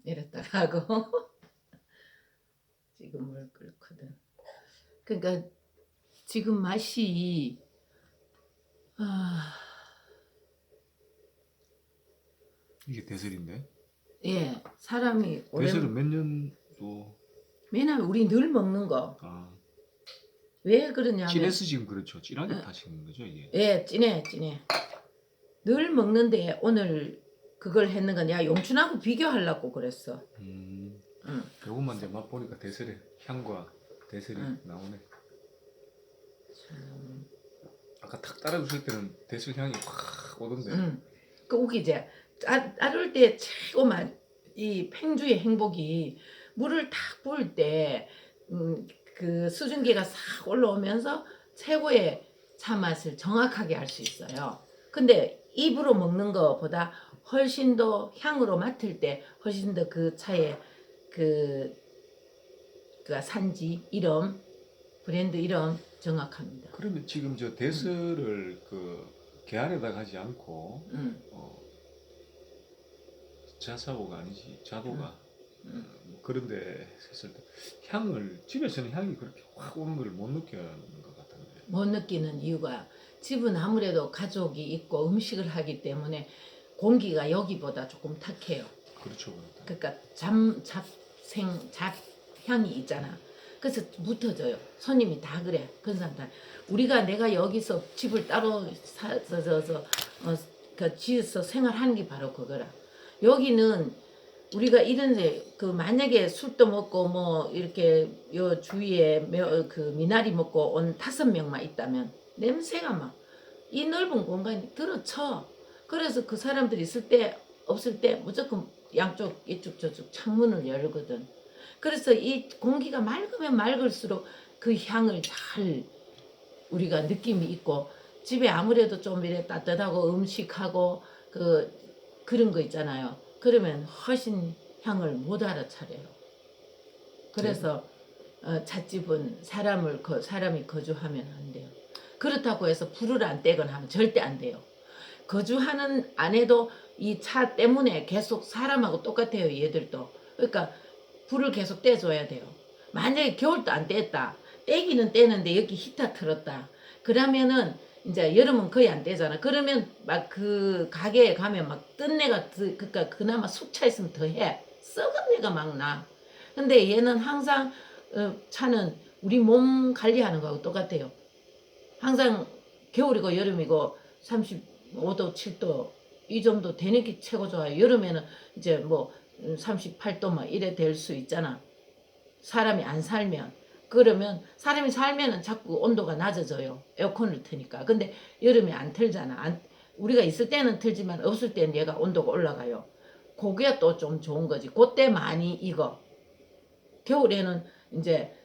내렸다가 하고 지금 물 끓거든. 그러니까 지금 맛이 이게 대설인데? 예, 사람이 대설은 몇 년도? 왜냐면 우리 늘 먹는 거. 아, 왜 그러냐면 진해서 지금 그렇죠. 진하게 타시는 거죠 이게. 예, 진해. 늘 먹는데 오늘 그걸 했는 건 야 용춘하고 비교하려고 그랬어. 응. 요것만 이제 맛 보니까 대설의 향과 대설이 나오네. 아까 탁 따라주실 때는 대설 향이 확 오던데. 그 웃기지. 따를 때 최고만 이 팽주의 행복이 물을 탁 부을 때 그 수증기가 싹 올라오면서 최고의 차 맛을 정확하게 알 수 있어요. 근데 입으로 먹는 것보다 훨씬 더 향으로 맡을 때 훨씬 더 그 차의 그 산지 이름 브랜드 이름 정확합니다. 그러면 지금 저 대설을 그 계란에다가 하지 않고 자사오가 아니지 자도가 뭐 그런데 했을 때 향을 집에서는 향이 그렇게 확 오는 걸 못 느끼는 것 같은데. 못 느끼는 이유가 집은 아무래도 가족이 있고 음식을 하기 때문에 공기가 여기보다 조금 탁해요. 그렇죠, 그렇다. 그러니까 잡향이 있잖아. 그래서 묻어져요. 손님이 다 그래. 그런 사람 다. 내가 여기서 집을 따로 그 지어서 생활하는 게 바로 그거라. 여기는 우리가 이런데 그 만약에 술도 먹고 뭐 이렇게 요 주위에 그 미나리 먹고 온 5명만 있다면 냄새가 막 이 넓은 공간이 들어쳐. 그래서 그 사람들이 있을 때 없을 때 무조건 양쪽 이쪽 저쪽 창문을 열거든. 그래서 이 공기가 맑으면 맑을수록 그 향을 잘 우리가 느낌이 있고 집에 아무래도 좀 이래 따뜻하고 음식하고 그런 거 있잖아요. 그러면 훨씬 향을 못 알아차려요. 그래서 찻집은 사람이 거주하면 안 돼요. 그렇다고 해서 불을 안 떼거나 하면 절대 안 돼요. 거주하는 안에도 이 차 때문에 계속 사람하고 똑같아요. 얘들도. 그러니까 불을 계속 떼줘야 돼요. 만약에 겨울도 안 뗐다. 떼기는 떼는데 여기 히터 틀었다. 그러면은 이제 여름은 거의 안 떼잖아. 그러면 막 그 가게에 가면 막 뜬 내가 그러니까 그나마 숙 차 있으면 더 해. 썩은 내가 막 나. 근데 얘는 항상 차는 우리 몸 관리하는 거하고 똑같아요. 항상 겨울이고 여름이고 35도, 7도 이 정도 되는 게 최고 좋아요. 여름에는 이제 뭐 38도 막 이래 될 수 있잖아. 사람이 안 살면. 그러면 사람이 살면은 자꾸 온도가 낮아져요. 에어컨을 트니까. 근데 여름에 안 틀잖아. 우리가 있을 때는 틀지만 없을 때는 얘가 온도가 올라가요. 그게 또 좀 좋은 거지. 그때 많이 익어. 겨울에는 이제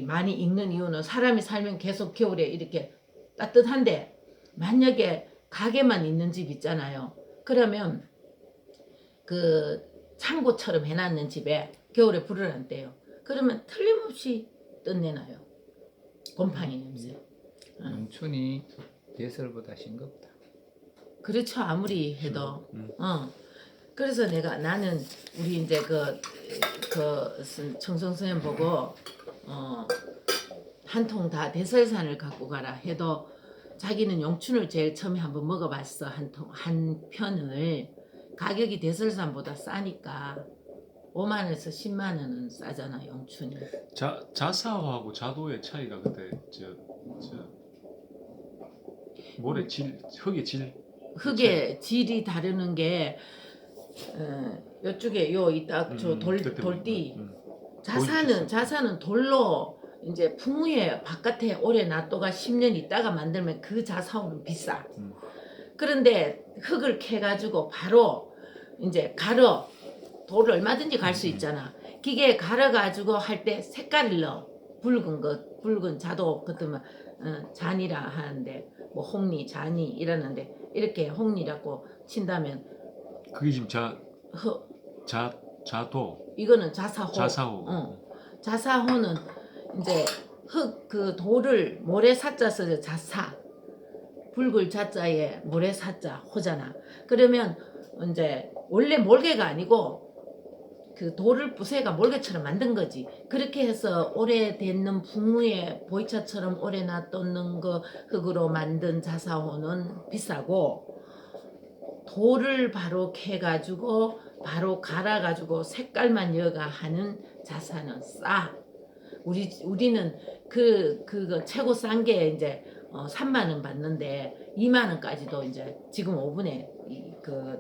많이 익는 이유는 사람이 살면 계속 겨울에 이렇게 따뜻한데 만약에 가게만 있는 집 있잖아요. 그러면 그 창고처럼 해놨는 집에 겨울에 불을 안 떼요. 그러면 틀림없이 뜬내나요. 곰팡이 냄새. 농촌이 대설보다 싱겁다. 그렇죠. 아무리 해도. 그래서 나는 우리 이제 청성 선생님 보고 한 통 다 대설산을 갖고 가라 해도 자기는 용춘을 제일 처음에 한번 먹어봤어. 한 편을. 가격이 대설산보다 싸니까 5만원에서 10만원은 싸잖아 용춘이. 자사오하고 자도의 차이가 그때 모래 질, 흙의 질. 흙의 질이 다르는 게 요쪽에 저 돌띠 자사는 돌로 이제 풍무에 바깥에 오래 놔둬가 10년 있다가 만들면 그 자사오는 비싸. 그런데 흙을 캐가지고 바로 이제 갈어 돌을 얼마든지 갈 수 있잖아. 기계에 갈아가지고 할 때 색깔을 넣어. 붉은 자도 같으면 잔이라 하는데 뭐 홍리 잔이 이러는데 이렇게 홍리라고 친다면 그게 지금 자도. 이거는 자사호. 자사호는 이제 그 돌을 모래사자 써서 자사. 붉을 자자에 모래사자 호잖아. 그러면 이제 원래 몰개가 아니고 그 돌을 부세가 몰개처럼 만든 거지. 그렇게 해서 오래됐는 붕무에 보이차처럼 오래 놔뒀는 거 흙으로 만든 자사호는 비싸고, 돌을 바로 캐가지고 바로 갈아가지고 색깔만 여가 하는 자사는 싸. 우리는 그거 최고 싼 게 이제 3만 원 받는데 2만 원까지도 이제 지금 5분에 그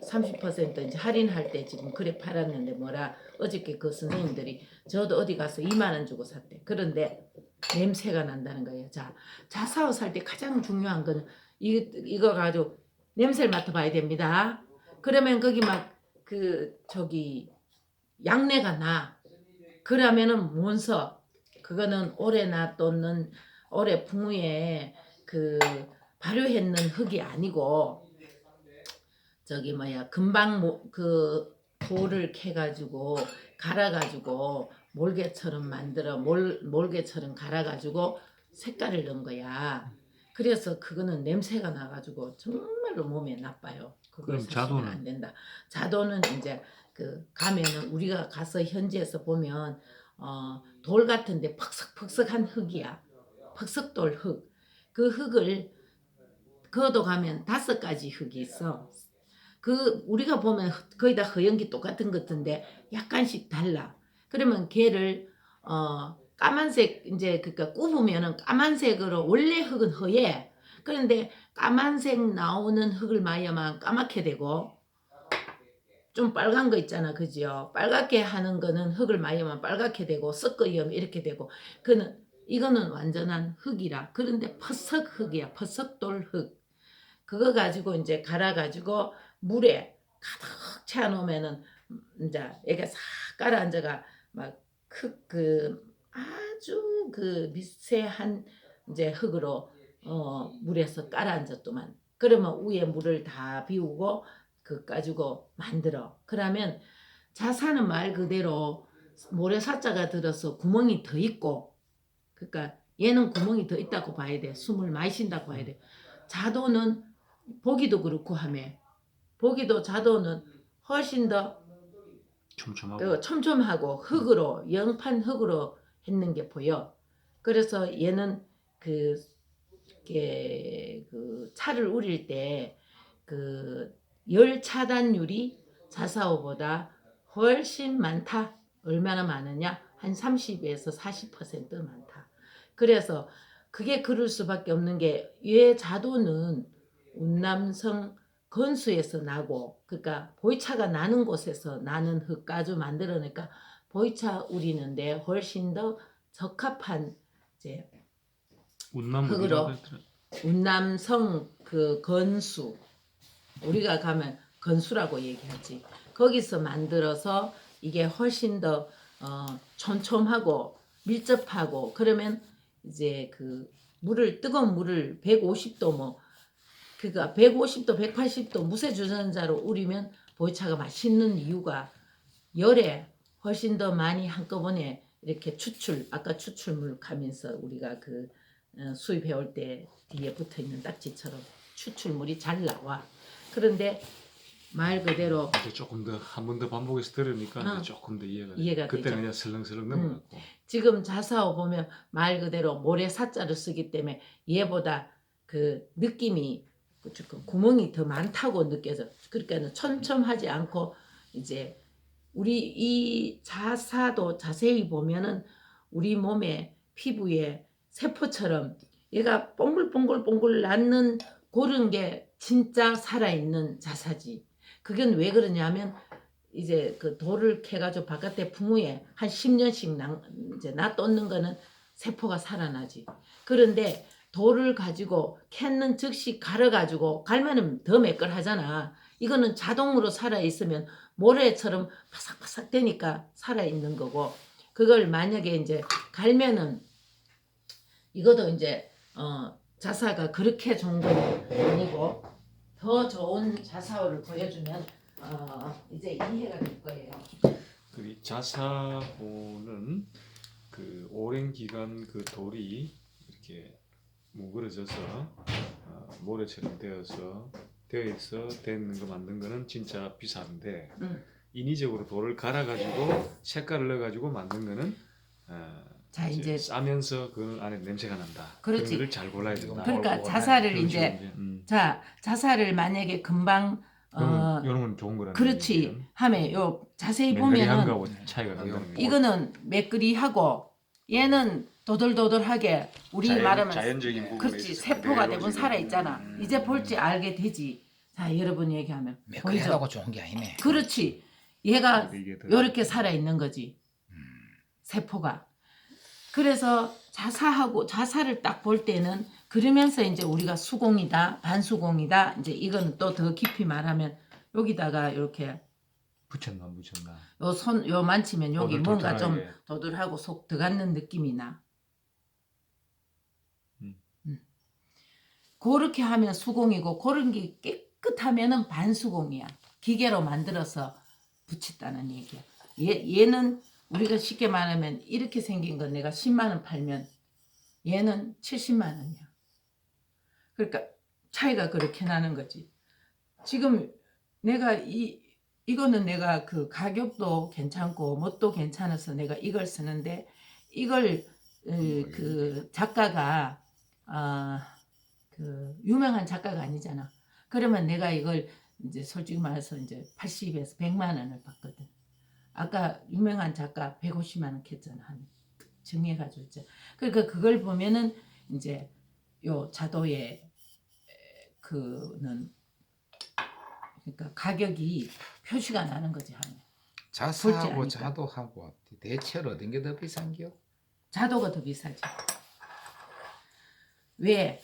30% 이제 할인할 때 지금 그래 팔았는데 뭐라 어저께 그 선생님들이 저도 어디 가서 2만 원 주고 샀대. 그런데 냄새가 난다는 거예요. 자, 자사오 살 때 가장 중요한 거는 이거 가지고 냄새를 맡아봐야 됩니다. 그러면 거기 막 그 저기 양내가 나. 그러면은 뭔서 그거는 오래 놔뒀는 오래 붕위에 그 발효했는 흙이 아니고 저기 뭐야 금방 그 돌을 캐가지고 갈아가지고 몰개처럼 만들어 몰개처럼 갈아가지고 색깔을 넣은 거야. 그래서 그거는 냄새가 나가지고 정말로 몸에 나빠요. 그거 그럼 사시면 자도는? 안 된다. 자도는 이제 그 가면은 우리가 가서 현지에서 보면 돌 같은데 퍽석퍽석한 흙이야. 퍽석돌 흙. 그 흙을 그어도 가면 5가지 흙이 있어. 그 우리가 보면 거의 다 허연기 똑같은 것 같은데 약간씩 달라. 그러면 걔를 까만색 이제 그러니까 굽으면은 까만색으로 원래 흙은 허예. 그런데 까만색 나오는 흙을 마야만 까맣게 되고 좀 빨간 거 있잖아, 그지요? 빨갛게 하는 거는 흙을 마야만 빨갛게 되고 섞어이면 이렇게 되고 이거는 완전한 흙이라. 그런데 퍼석 흙이야, 퍼석돌 흙. 그거 가지고 이제 갈아가지고 물에 가득 채워놓으면은 이제 애가 싹 가라앉아가 막 흙 아주 그 미세한 이제 흙으로 물에서 깔아앉았더만. 그러면 위에 물을 다 비우고 그 가지고 만들어. 그러면 자사는 말 그대로 모래사자가 들어서 구멍이 더 있고, 그러니까 얘는 구멍이 더 있다고 봐야 돼. 숨을 많이 쉰다고 봐야 돼. 자도는 보기도 그렇고 하매 보기도 자도는 훨씬 더 촘촘하고. 촘촘하고 흙으로 영판 흙으로 했는 게 보여. 그래서 얘는 그 차를 우릴 때 그 열 차단율이 자사오보다 훨씬 많다. 얼마나 많으냐? 한 30에서 40% 많다. 그래서 그게 그럴 수밖에 없는 게 얘 자도는 운남성 건수에서 나고, 그러니까 보이차가 나는 곳에서 나는 흙가지고 만들어내니까 보이차 우리는데 훨씬 더 적합한 이제 흙으로 운남성 그 건수, 우리가 가면 건수라고 얘기하지. 거기서 만들어서 이게 훨씬 더 촘촘하고 밀접하고. 그러면 이제 그 뜨거운 물을 150도 뭐 그니까 150도 180도 무쇠주전자로 우리면 보이차가 맛있는 이유가 열에 훨씬 더 많이 한꺼번에 이렇게 아까 추출물 가면서 우리가 그 수입해 올 때 뒤에 붙어 있는 딱지처럼 추출물이 잘 나와. 그런데 말 그대로 이제 조금 더 한 번 더 반복해서 들으니까 이제 조금 더 이해가 그때는 되죠. 그냥 설렁설렁 넘어갔고. 지금 자사오 보면 말 그대로 모래 사자를 쓰기 때문에 얘보다 그 느낌이 구멍이 더 많다고 느껴져. 그러니까 촘촘하지 않고 이제 우리 이 자사도 자세히 보면은 우리 몸의 피부에 세포처럼 얘가 뽕글뽕글 낳는 그런 게 진짜 살아있는 자사지. 그건 왜 그러냐면 이제 그 돌을 캐가지고 바깥에 붕후에 한 10년씩 이제 놔뒀는 거는 세포가 살아나지. 그런데 돌을 가지고 캔는 즉시 갈아가지고 갈면은 더 매끌하잖아. 이거는 자동으로 살아있으면 모래처럼 바삭바삭 되니까 살아있는 거고, 그걸 만약에 이제 갈면은 이것도 이제 자사가 그렇게 좋은 건 아니고 더 좋은 자사오를 보여주면 이제 이해가 될 거예요. 그 자사호는 그 오랜 기간 그 돌이 이렇게 뭉그러져서 모래처럼 되어 있는 거 만든 거는 진짜 비싼데 인위적으로 돌을 갈아가지고 색깔을 넣어가지고 만든 거는 자, 이제 싸면서 그 안에 냄새가 난다. 그렇지. 그런 거를 잘 골라야 된다. 그러니까 뭐, 자사를 그렇죠, 이제 자사를 만약에 금방 이런 건 좋은 거라는 그렇지 얘기예요. 하면 요 자세히 맹그리한 보면은 거하고 차이가 난다는 거죠. 이거는 매끄리하고 얘는 도돌도돌하게 우리 말하면 자연적인 부분에 그렇지 있어서 세포가 그대로 대부분 지금. 살아 있잖아. 이제 볼지 알게 되지. 자 여러분 얘기하면 보이죠? 매끄리하다고 좋은 게 아니네. 그렇지. 얘가 이게 더- 이렇게 살아 있는 거지. 세포가. 그래서 자사를 딱 볼 때는 그러면서 이제 우리가 수공이다, 반수공이다. 이제 이거는 또 더 깊이 말하면 여기다가 이렇게 붙였나 안 붙였나. 요 만치면 여기 뭔가 좀 도돌도돌하게. 도돌하고 속 들어가는 느낌이 나. 그렇게 하면 수공이고 그런 게 깨끗하면은 반수공이야. 기계로 만들어서 붙였다는 얘기야. 얘는 우리가 쉽게 말하면 이렇게 생긴 건 내가 10만 원 팔면 얘는 70만 원이야. 그러니까 차이가 그렇게 나는 거지. 지금 내가 이거는 내가 그 가격도 괜찮고 뭣도 괜찮아서 내가 이걸 쓰는데 이걸 그 작가가 그 유명한 작가가 아니잖아. 그러면 내가 이걸 이제 솔직히 말해서 이제 80에서 100만 원을 받거든. 아까 유명한 작가 150만 원 했잖아. 한 정리해가지고 있잖아. 그러니까 그걸 보면은 이제 요 자도의 그는 그러니까 가격이 표시가 나는 거지 하면. 자사하고 볼지 아니까. 자도하고 대체로 어떤 게 더 비싼겨? 자도가 더 비싸지. 왜?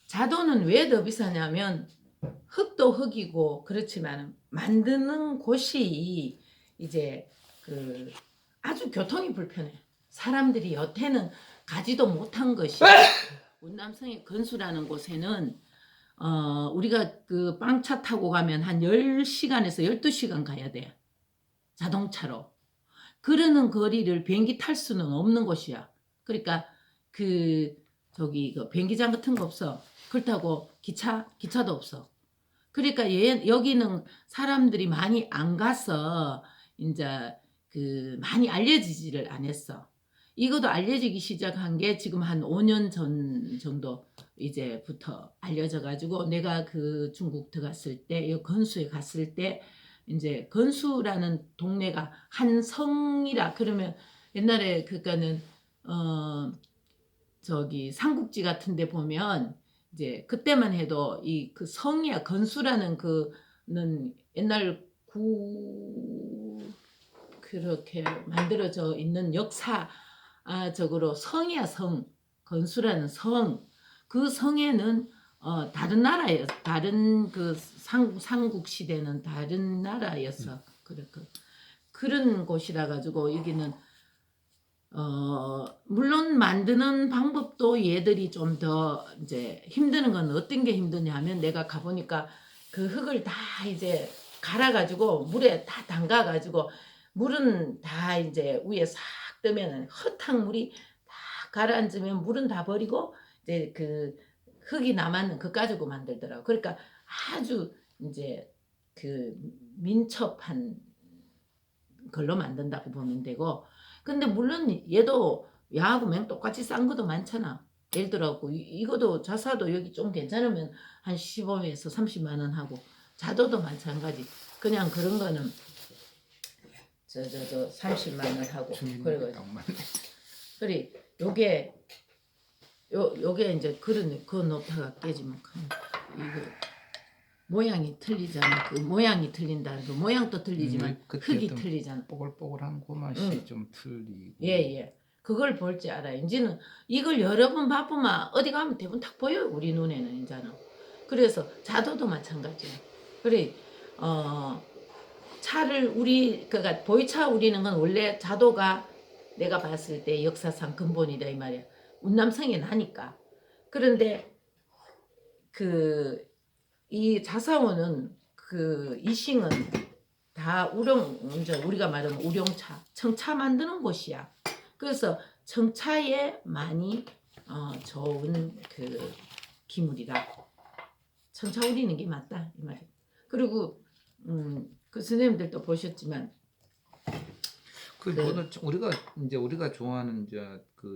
자도는 왜 더 비싸냐면 흙도 흙이고 그렇지만 만드는 곳이 이제 그 아주 교통이 불편해. 사람들이 여태는 가지도 못한 것이 운남성의 건수라는 곳에는 우리가 그 빵차 타고 가면 한 10시간에서 12시간 가야 돼. 자동차로. 그러는 거리를 비행기 탈 수는 없는 곳이야. 그러니까 그 비행기장 같은 거 없어. 그렇다고 기차도 없어. 그러니까 여기는 사람들이 많이 안 가서 이제 그 많이 알려지지를 안 했어. 이것도 알려지기 시작한 게 지금 한 5년 전 정도 이제부터 알려져 가지고 내가 그 중국 들어갔을 때, 이 건수에 갔을 때 이제 건수라는 동네가 한 성이라 그러면 옛날에 그러니까는 삼국지 같은 데 보면 이제 그때만 해도 이 그 성이야 건수라는 그는 옛날 그렇게 만들어져 있는 역사적으로 성이야 성 건수라는 성 그 성에는 다른 나라에 다른 그 삼국 시대는 다른 나라였어 그런 곳이라 가지고 여기는 물론 만드는 방법도 얘들이 좀 더 이제 힘드는 건 어떤 게 힘드냐 하면 내가 가보니까 그 흙을 다 이제 갈아가지고 물에 다 담가가지고 물은 다 이제 위에 싹 뜨면은 흙탕물이 다 가라앉으면 물은 다 버리고 이제 그 흙이 남았는 그 가지고 만들더라고. 그러니까 아주 이제 그 민첩한 걸로 만든다고 보면 되고 근데 물론 얘도 야하고 맹 똑같이 싼 것도 많잖아. 예를 들어 이것도 자사도 여기 좀 괜찮으면 한 15에서 30만 원 하고 자도도 마찬가지. 그냥 그런 거는 30만 원 하고 그리고 그래 요게 이제 그 놓다가 깨지면 이거 모양이 틀리잖아. 그 모양이 틀린다는 거 모양도 틀리지만 흙이 틀리잖아. 뽀글뽀글한 그 맛이 좀 틀리고. 예. 그걸 볼 줄 알아. 이제는 이걸 여러 번 봐보면 어디 가면 대부분 딱 보여요. 우리 눈에는 이제는. 그래서 자도도 마찬가지야. 그래 차를 그러니까 보이차 우리는 건 원래 자도가 내가 봤을 때 역사상 근본이다 이 말이야. 운남성이 나니까. 그런데 이 자사원은 이싱은 다 이제 우리가 말하면 우룡차, 청차 만드는 곳이야. 그래서 청차에 많이 좋은 기물이다. 청차 우리는 게 맞다 이 말이야. 그리고 그 선생님들도 보셨지만 그 네. 오늘 우리가 좋아하는 이제 저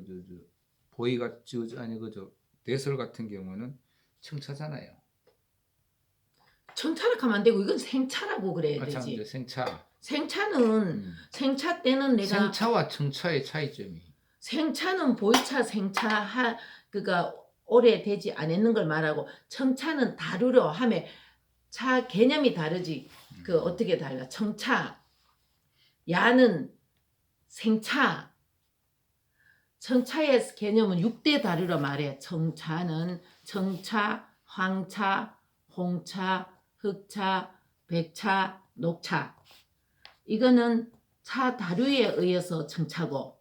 보이가 아니 그저 대설 같은 경우는 청차잖아요. 청차라 하면 안 되고 이건 생차라고 그래야 참 되지. 이제 생차. 생차는 생차 때는 내가 생차와 청차의 차이점이 생차는 보이차 생차 그가 오래되지 않았는 걸 말하고 청차는 다루려 하면 차 개념이 다르지. 그 어떻게 달라? 청차 야는 생차 청차의 개념은 6대 다루려 말해. 청차는 청차, 황차, 홍차, 흑차, 백차, 녹차. 이거는 차 다루에 의해서 청차고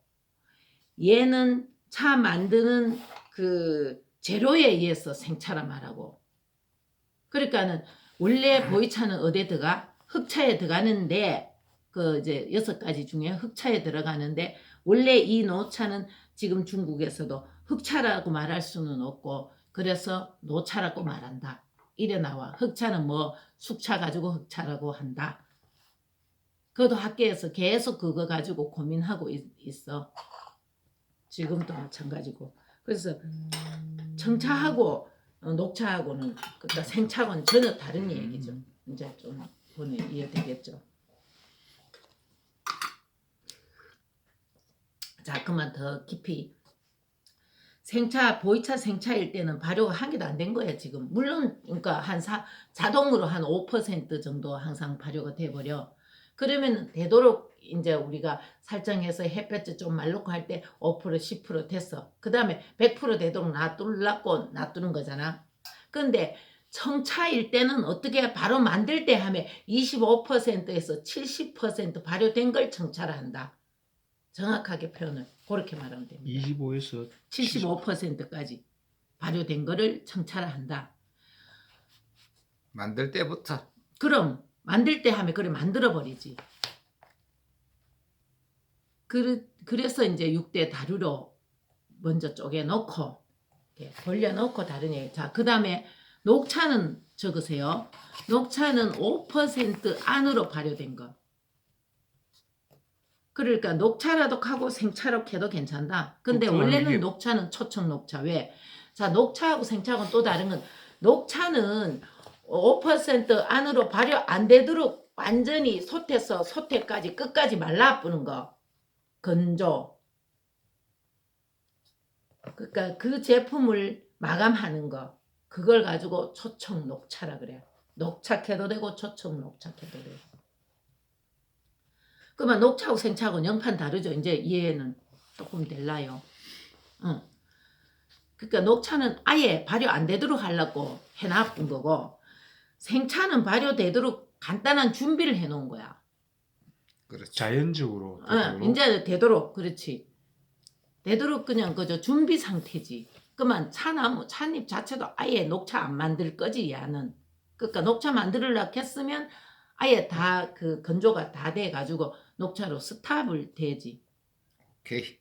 얘는 차 만드는 그 재료에 의해서 생차라 말하고. 그러니까는 원래 보이차는 어디에 들어가? 흑차에 들어가는데 그 이제 6가지 중에 흑차에 들어가는데 원래 이 노차는 지금 중국에서도 흑차라고 말할 수는 없고 그래서 노차라고 말한다. 이래 나와. 흑차는 뭐 숙차 가지고 흑차라고 한다. 그것도 학계에서 계속 그거 가지고 고민하고 있어. 지금도 마찬가지고. 그래서 청차하고 녹차하고는 그러니까 생차하고는 전혀 다른 얘기죠. 이제 좀 보내 이해되겠죠. 자, 그만 더 깊이. 생차, 보이차 생차일 때는 발효가 한 개도 안 된 거야, 지금. 물론, 그러니까 자동으로 한 5% 정도 항상 발효가 돼버려. 그러면 되도록 이제 우리가 설정해서 햇볕을 좀 말놓고 할 때 5%, 10% 됐어. 그 다음에 100% 되도록 놔두려고 놔두는 거잖아. 근데 청차일 때는 어떻게 바로 만들 때 하면 25%에서 70% 발효된 걸 청차라 한다. 정확하게 표현을 그렇게 말하면 됩니다. 25에서 75%까지 발효된 거를 청차라 한다. 만들 때부터 그럼 만들 때 하면 그래 만들어 버리지. 그래서 이제 6대 다루로 먼저 쪼개 놓고 벌려 놓고 다른 얘기. 자, 그다음에 녹차는 적으세요. 녹차는 5% 안으로 발효된 거. 그러니까 녹차라도 하고 생차로 해도 괜찮다. 근데 원래는 이게... 녹차는 초청 녹차. 왜? 자, 녹차하고 생차하고는 또 다른 건 녹차는 5% 안으로 발효 안 되도록 완전히 솥에서 솥에까지 끝까지 말라뿌는 거. 건조. 그러니까 그 제품을 마감하는 거. 그걸 가지고 초청 녹차라 그래. 녹차해도 되고 초청 녹차해도 되고. 그러면 녹차하고 생차하고 영판 다르죠. 이제 이해는 조금 달라요. 그러니까 녹차는 아예 발효 안 되도록 하려고 해놔본 거고 생차는 발효되도록 간단한 준비를 해놓은 거야. 그렇죠. 자연적으로 이제 되도록 그렇지. 되도록 그냥 그저 준비 상태지. 그러면 찻잎 자체도 아예 녹차 안 만들 거지 얘는. 그러니까 녹차 만들려고 했으면 아예 다 그 건조가 다 돼가지고 녹차로 스탑을 되지. 오케이.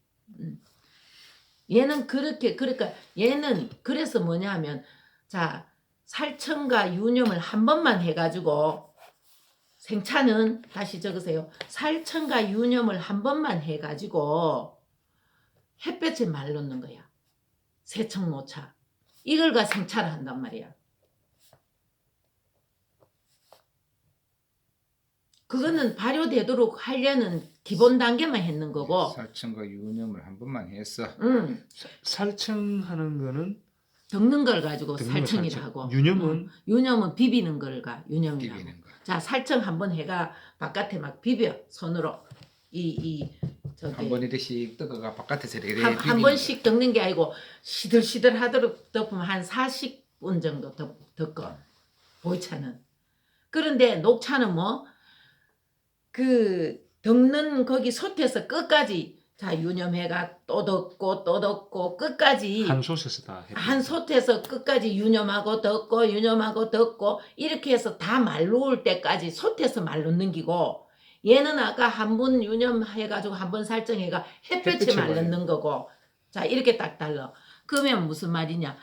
얘는 그러니까 얘는 그래서 뭐냐 하면 자 살청과 유념을 한 번만 해가지고 생차는 다시 적으세요. 살청과 유념을 한 번만 해가지고 햇볕에 말놓는 거야. 세청노차. 이걸가 생차를 한단 말이야. 그거는 발효되도록 하려는 기본 단계만 했는 거고. 살청과 유념을 한 번만 했어. 살청하는 거는 덮는 걸 가지고 덮는 살청이라 하고. 유념은 유념은 비비는 걸가 유념이라고. 비비는 거. 자 살청 한번 해가 바깥에 막 비벼 손으로 저기 한 번 이렇게 뜨거가 바깥에서 이렇게 한 번씩 덮는 게 아니고 시들시들 하도록 덮으면 한 40분 정도 덮고 보이차는. 그런데 녹차는 뭐 그 덮는 거기 솥에서 끝까지 자 유념해가 또 덮고 끝까지 한 솥에서 다 한 솥에서 끝까지 유념하고 덮고 이렇게 해서 다 말놓을 때까지 솥에서 말놓는 기고 얘는 아까 한 번 유념해가지고 한 번 살정해가 햇볕에 말놓는 거고 자 이렇게 딱 달라. 그러면 무슨 말이냐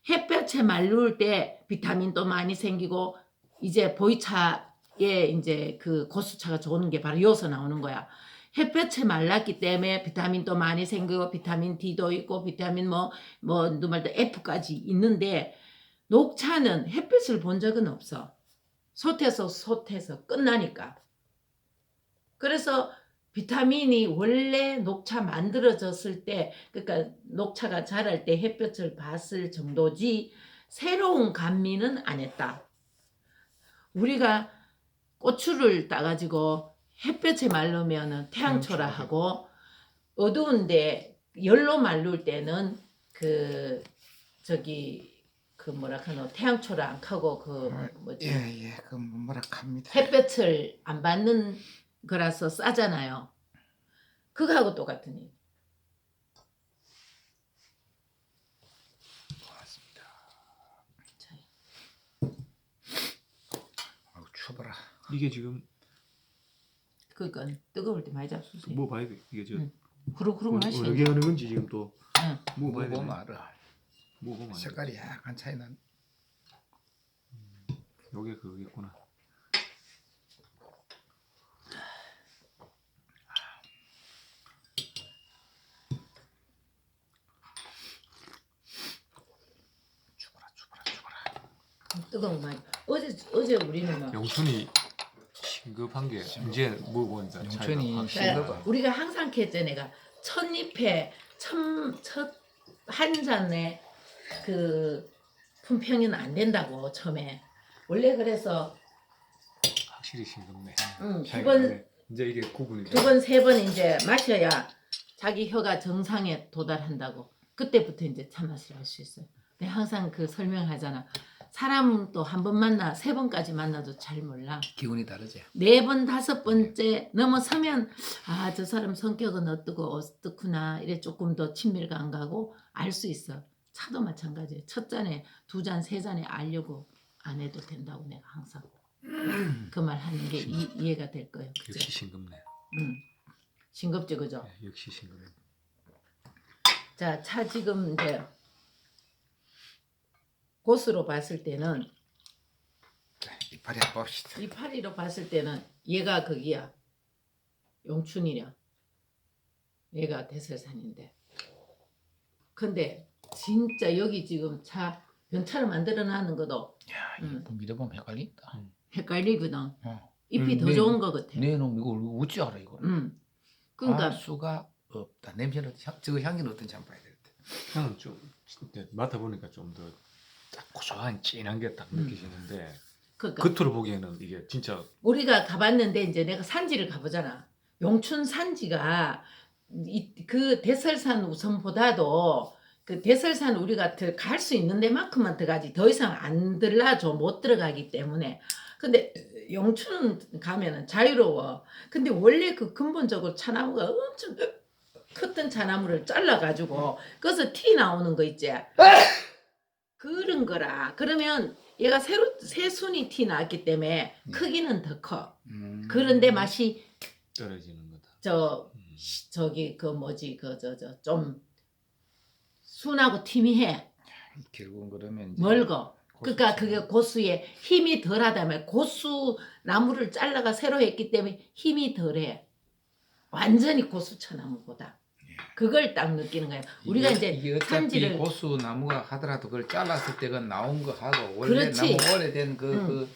햇볕에 말놓을 때 비타민도 많이 생기고 이제 보이차 이제 그 고수차가 좋은 게 바로 여기서 나오는 거야. 햇볕에 말랐기 때문에 비타민도 많이 생기고 비타민 D도 있고 비타민 누말도 F까지 있는데 녹차는 햇빛을 본 적은 없어. 솥에서 끝나니까. 그래서 비타민이 원래 녹차 만들어졌을 때 그러니까 녹차가 자랄 때 햇볕을 봤을 정도지 새로운 감미는 안 했다. 우리가 고추를 따가지고 햇볕에 말르면은 태양초라 하고 어두운데 열로 말릴 때는 그 뭐라 하노 태양초를 안 켜고 그 뭐지 예예 그 뭐라 합니다. 햇볕을 안 받는 거라서 싸잖아요. 그거하고 똑같은 일. 고맙습니다. 아우 추워라. 이게 지금 그러니까 뜨거울 때 많이 잡수세요. 뭐 봐야 돼. 이게 저 후루후루 하시는 어느 게 어느 건지 지금 또 응. 뭐 봐야 보면 돼. 알아. 뭐 보면 색깔이 약간 차이 난. 요게 그거겠구나. 추워라. 뜨거운 거 많이. 어제 우리는 막 영춘이 신급한 게 이제 뭐 보니까 영춘이 차이가 신급한. 우리가 항상 했죠. 내가 첫잎에 첫 한 잔에 그 품평은 안 된다고 처음에 원래 그래서 확실히 싱겁네. 두 번, 이제 이게 구분이 돼. 두 번, 세 번 이제 마셔야 자기 혀가 정상에 도달한다고. 그때부터 이제 참맛을 알 수 있어요. 내가 항상 그 설명하잖아. 사람 또 한 번 만나, 세 번까지 만나도 잘 몰라. 기운이 다르지. 네 번, 다섯 번째 넘어서면 아, 저 사람 성격은 어떻구나. 이래 조금 더 친밀감 가고 알 수 있어. 차도 마찬가지예요. 첫 잔에, 두 잔, 세 잔에 알려고 안 해도 된다고 내가 항상 그 말 하는 게 이해가 될 거예요. 그죠? 역시 싱겁네. 싱겁죠, 그죠? 네, 역시 싱겁네. 자, 차 지금 이제 고수로 봤을 때는 자, 이파리 한번 봅시다. 이 파리로 봤을 때는 얘가 거기야. 용춘이냐. 얘가 대설산인데. 근데 진짜 여기 지금 차 연차를 만들어 놨는 것도 야, 이거 믿어보면 헷갈린다. 헷갈리거든. 어. 잎이 더 네, 좋은 것 같아. 내 놈 이거 어찌 알아 이거? 그러니까 알 수가 없다. 냄새는 저거 향기는 어떤지 한번 봐야 되겠다. 향은 좀 이제 맡아보니까 좀 더 고소한 진한 게 딱 느껴지는데 그러니까 겉으로 보기에는 이게 진짜 우리가 가봤는데 이제 내가 산지를 가보잖아. 용춘 산지가 그 대설산 우선보다도 그 대설산 우리가 갈 수 있는 데만큼만 들어가지 더 이상 안 들라줘 못 들어가기 때문에. 근데 용춘은 가면은 자유로워. 근데 원래 그 근본적으로 차나무가 엄청 컸던 차나무를 잘라가지고 거기서 티 나오는 거 있지. 그런 거라. 그러면 얘가 새순이 티 나왔기 때문에 크기는 더 커. 그런데 맛이 떨어지는 거다. 저기 그 뭐지 좀 순하고 티미해. 결국은 그러면 이제 멀고. 그러니까 고수처럼. 그게 고수에 힘이 덜하다면 고수 나무를 잘라가 새로 했기 때문에 힘이 덜해. 완전히 고수처나무보다. 그걸 딱 느끼는 거예요. 우리가 이게 이제 어차피 산지를 고수 나무가 하더라도 그걸 잘랐을 때가 나온 거 하고 원래 그렇지. 나무 오래된 그